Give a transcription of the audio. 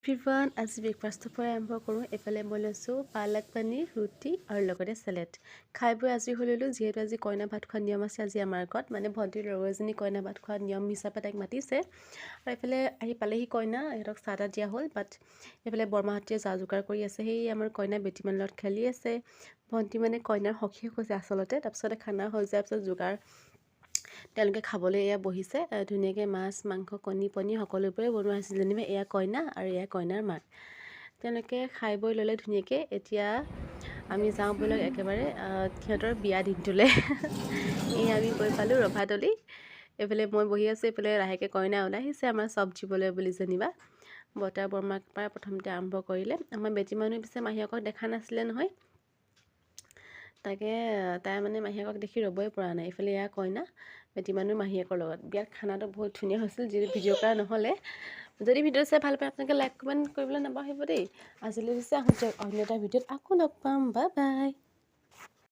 Everyone আজি ব্ৰেকফাষ্টৰ পৰা আৰম্ভ কৰোঁ। এইফালে মই লৈছোঁ পালক পনীৰ, ৰুটি আৰু লগতে চেলেড। খাই বৈ আজৰি হৈ ল'লোঁ। যিহেতু আজি কইনা ভাত খোৱা নিয়ম আছে আজি আমাৰ ঘৰত, মানে ভণ্টিৰ লগৰ এজনী কইনা ভাত খোৱা নিয়ম হিচাপে তাইক মাতিছে। আৰু এইফালে আহি পালেহি কইনা, ইহঁতক চাহ তাহ দিয়া হ'ল। বাট এইফালে বৰমাহঁতে যা যোগাৰ কৰি আছে। সেই আমাৰ কইনা বেটীমানৰ লগত খেলি আছে। ভণ্টি মানে কইনাৰ সখী হৈছে আচলতে। তাৰপিছতে খানা হৈ যোৱাৰ পিছত যোগাৰ তেওঁলোকে খাবলৈ এয়া বহিছে। ধুনীয়াকৈ মাছ, মাংস, কণী, পনীৰ সকলোবোৰে বনোৱা হৈছে। যেনিবা এয়া কইনা আৰু এয়া কইনাৰ মাক। তেওঁলোকে খাই বৈ ল'লে ধুনীয়াকৈ। এতিয়া আমি যাওঁ ব'লক একেবাৰে সিহঁতৰ বিয়া দিনটোলৈ। এই আমি গৈ পালোঁ ৰভাতলি। এইফালে মই বহি আছোঁ, এইফালে লাহেকৈ কইনা ওলাই আহিছে আমাৰ চব দিবলৈ বুলি যেনিবা। বৰ্তা বৰমাক পৰা প্ৰথমতে আৰম্ভ কৰিলে। আমাৰ বেটী মানুহে পিছে মাহীয়েকক দেখা নাছিলে নহয়। তাকে তাই মানে মাহীয়েকক দেখি ৰ'বই পৰা নাই। এইফালে এয়া কইনা বেটী মানুহ মাহীয়েকৰ লগত। বিয়াত খানাটো বহুত ধুনীয়া হৈছিল, যিটো ভিডিঅ' কৰা নহ'লে। যদি ভিডিঅ' চাই ভাল পায় আপোনালোকে লাইক কমেণ্ট কৰিবলৈ নাপাহৰিব দেই। আজিলৈ পিছে আহোঁ অন্য এটা ভিডিঅ'ত আকৌ লগ পাম। Bye bye.